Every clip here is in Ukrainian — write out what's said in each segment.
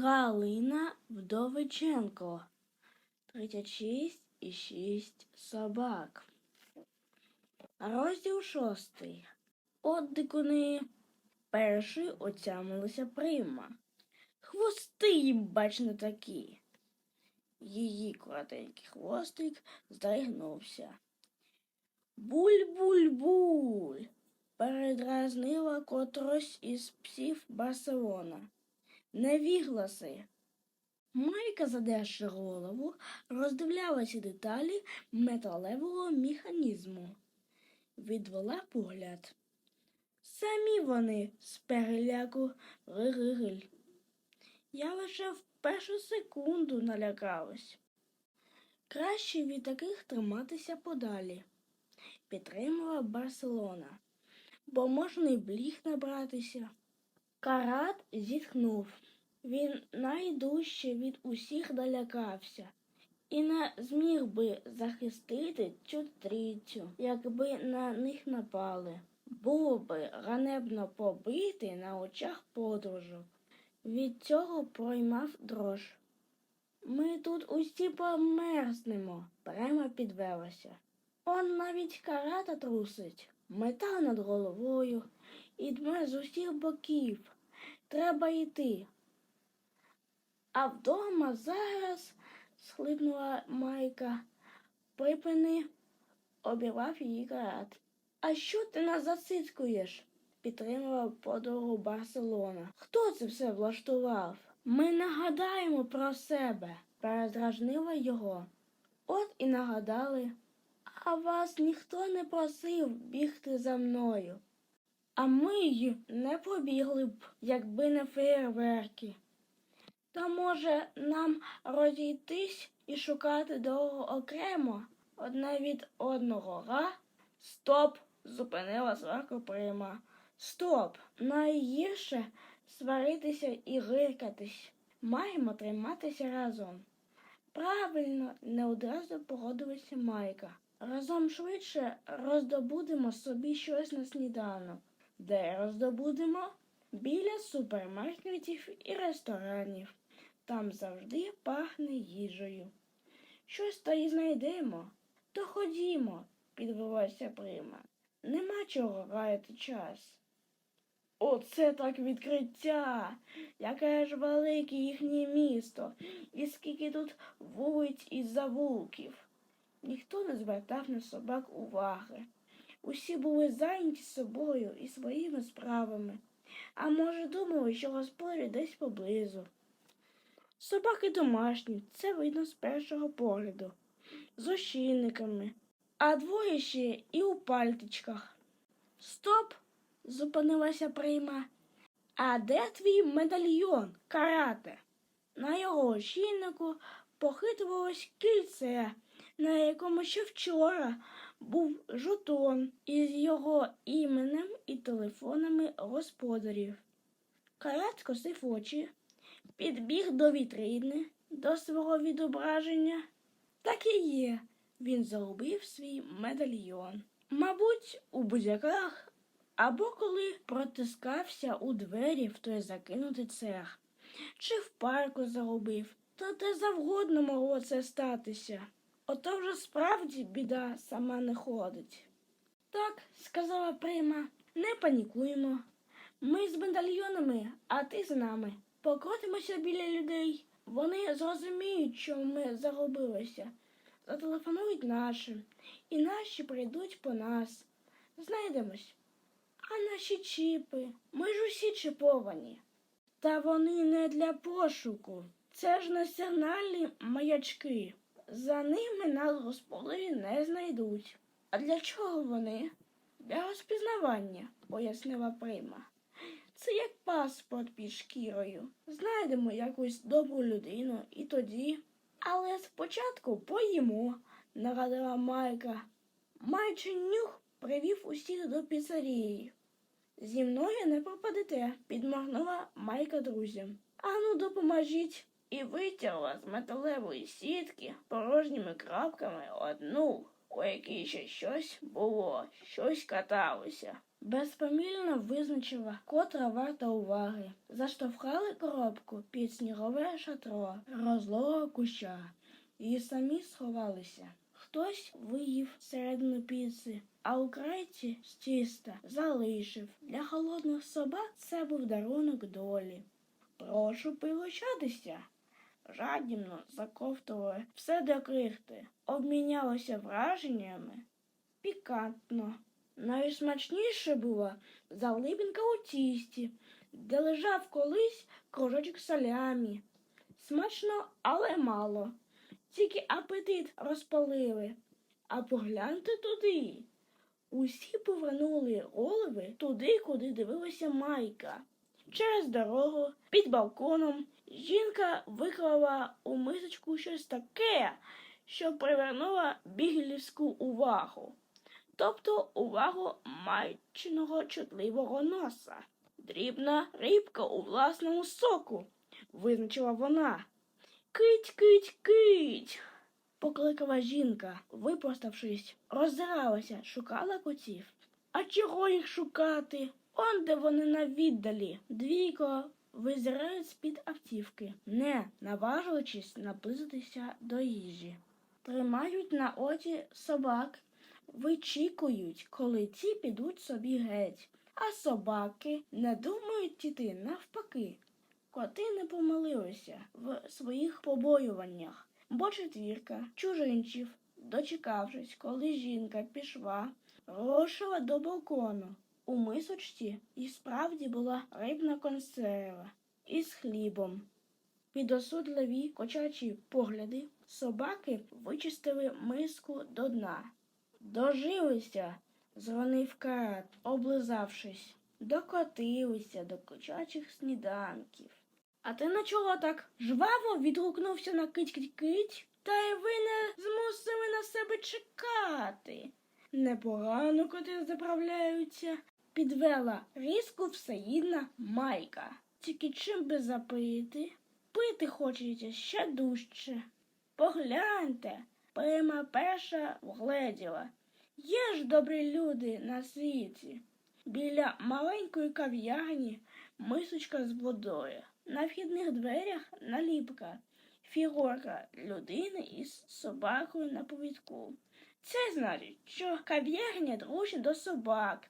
Галина Вдовиченко. 36,6 собак. Розділ 6. От дикуни. Перший отямилася Прима. Хвости їм, бач, не такі. Її коротенький хвостик здригнувся. Буль-буль-буль, передразнила котрось із псів Барселона. Невігласи. Майка, задерши голову, роздивлялася деталі металевого механізму. Відвела погляд. Самі вони з переляку гигигиль. Я лише в першу секунду налякалась. Краще від таких триматися подалі, підтримала Барселона, бо можна й бліг набратися. Карат зітхнув. Він найдужче від усіх налякався і не зміг би захистити цю трійцю, якби на них напали. Було би ганебно побити на очах подружок. Від цього проймав дрож. Ми тут усі померзнемо, прямо підвелася. Он навіть карата трусить, метал над головою і дме з усіх боків. Треба йти. А вдома зараз, схлипнула Майка. Припини, обірвав її карат. А що ти нас зацицькуєш? Підтримала подругу Барселона. Хто це все влаштував? Ми нагадаємо про себе, передражнила його. От і нагадали. А вас ніхто не просив бігти за мною. А ми й не побігли б, якби не феєрверки. То, може, нам розійтись і шукати дорогу окремо, одне від одного, га? Стоп! Зупинила сварку Прима. Стоп! Найгірше сваритися і гиркатись. Маємо триматися разом. Правильно, не одразу погодилася Майка. Разом швидше роздобудемо собі щось на сніданок. Де роздобудемо? Біля супермаркетів і ресторанів. Там завжди пахне їжею. Щось та й знайдемо. То ходімо, підвелася Прима. Нема чого гаяти час. Оце так відкриття! Яке ж велике їхнє місто, і скільки тут вулиць і завулків. Ніхто не звертав на собак уваги. Усі були зайняті собою і своїми справами. А може, думали, що господарі десь поблизу. Собаки домашні, це видно з першого погляду, з ошійниками, а двоє ще і у пальтичках. Стоп! Зупинилася Прима. А де твій медальйон, карате? На його ошійнику похитувалось кільце, на якому ще вчора був жетон із його іменем і телефонами господарів. Карат скосив очі, підбіг до вітрини, до свого відображення. Так і є, він загубив свій медальйон. Мабуть, у будяках, або коли протискався у двері в той закинутий цех, чи в парку загубив, то де завгодно могло це статися. Ото вже справді біда сама не ходить. Так, сказала Прима, не панікуємо. Ми з медальйонами, а ти з нами. Покрутимося біля людей. Вони зрозуміють, що ми загубилися. Зателефонують нашим. І наші прийдуть по нас. Знайдемось. А наші чіпи? Ми ж усі чіповані. Та вони не для пошуку. Це ж не сигнальні маячки. За ними нас господарі не знайдуть. А для чого вони? Для розпізнавання, пояснила Прима. Це як паспорт під шкірою. Знайдемо якусь добру людину і тоді. Але спочатку поїмо, нагадала Майка. Майчин нюх привів усіх до піцерії. Зі мною не пропадете, підморгнула Майка друзям. Ану, допоможіть. І витягла з металевої сітки порожніми крапками одну, у якій ще щось було, щось каталося. безпомільно визначила, котра варта уваги. Заштовхали коробку під снігове шатро розлого куща і самі сховалися. Хтось виїв середину піци, а у крайці з тіста залишив. Для холодних собак це був дарунок долі. Прошу пригощатися. Жадібно заковтували все до крихти, обмінялися враженнями. Пікантно. Найсмачніше була залипінка у тісті, де лежав колись кружочок салямі. Смачно, але мало. Тільки апетит розпалили. А погляньте туди. Усі повернули голови туди, куди дивилася Майка. Через дорогу, під балконом, жінка виклала у мисочку щось таке, що привернуло бігелівську увагу. Тобто увагу майчиного чутливого носа. Дрібна рибка у власному соку, визначила вона. Кить, кить, кить, покликала жінка, випроставшись, роззиралася, шукала котів. А чого їх шукати? Он де вони на віддалі. Двійко визирають з-під автівки, не наважуючись наблизитися до їжі. Тримають на оці собак, вичікують, коли ті підуть собі геть. А собаки не думають іти навпаки. Коти не помилилися в своїх побоюваннях, бо четвірка чужинців, дочекавшись, коли жінка пішла, рушила до балкону. У мисочці і справді була рибна консерва із хлібом. Під осудливі кочачі погляди собаки вичистили миску до дна. Дожилися, зронив Карат, облизавшись. Докотилися до кочачих сніданків. А ти на чого так жваво відгукнувся на кить-кить-кить? Та й ви не змусили на себе чекати. Непогано коти заправляються, підвела різку всеїдна Майка. Тільки чим би запити? Пити хочеться ще дужче. Погляньте, Прима перша вгледіла. Є ж добрі люди на світі. Біля маленької кав'ярні мисочка з водою. На вхідних дверях наліпка. Фігурка людини із собакою на повідку. Це значить, що кав'ярня дружня до собак.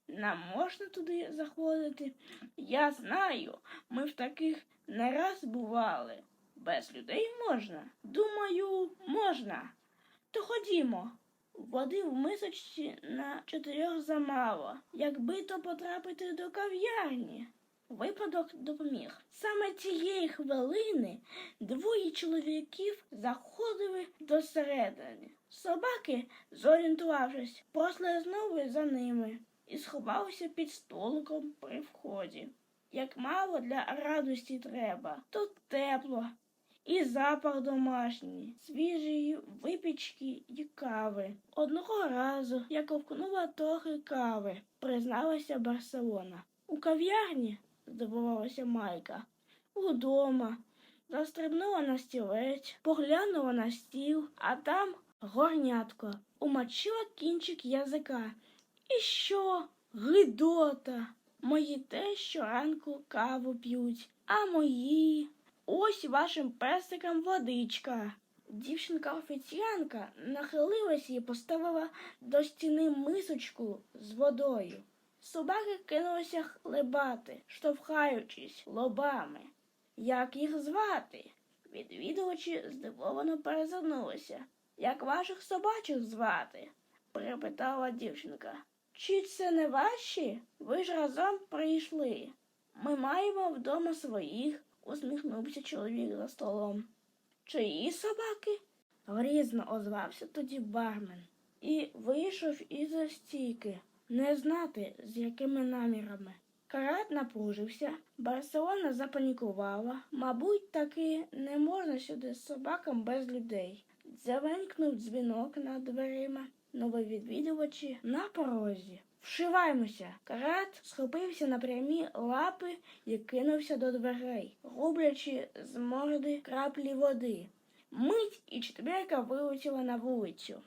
Нам можна туди заходити? Я знаю, ми в таких не раз бували. Без людей можна? Думаю, можна. То ходімо. Води в мисочці на 4 замало. Якби то потрапити до кав'ярні. Випадок допоміг. Саме цієї хвилини 2 чоловіків заходили до середини. Собаки, зорієнтувавшись, прослизнули за ними і сховалися під столиком при вході. Як мало для радості треба, тут тепло. І запах домашній, свіжої випічки і кави. Одного разу я ковкнула трохи кави, призналася Барселона. У кав'ярні, здивувалася Майка. Удома. Застрибнула на стілець, поглянула на стіл, а там горнятко. Умочила кінчик язика. І що? Гидота! Мої теж щоранку каву п'ють, а мої... Ось вашим песикам водичка. Дівчинка-офіціанка нахилилась і поставила до стіни мисочку з водою. Собаки кинулися хлебати, штовхаючись лобами. Як їх звати? Відвідувачі здивовано перезирнулися. Як ваших собачих звати? Перепитала дівчинка. Чи це не ваші? Ви ж разом прийшли. Ми маємо вдома своїх. Усміхнувся чоловік за столом. Чиї собаки? Грізно озвався тоді бармен і вийшов із стійки, не знати, з якими намірами. Карат напружився, Барселона запанікувала. Мабуть, таки не можна сюди з собакам без людей. Дзеленькнув дзвінок над дверима. Нові відвідувачі на порозі. Вшиваймося. Карат схопився на прямі лапи і кинувся до дверей, гублячи з морди краплі води. Мить і четвірка вилетіла на вулицю.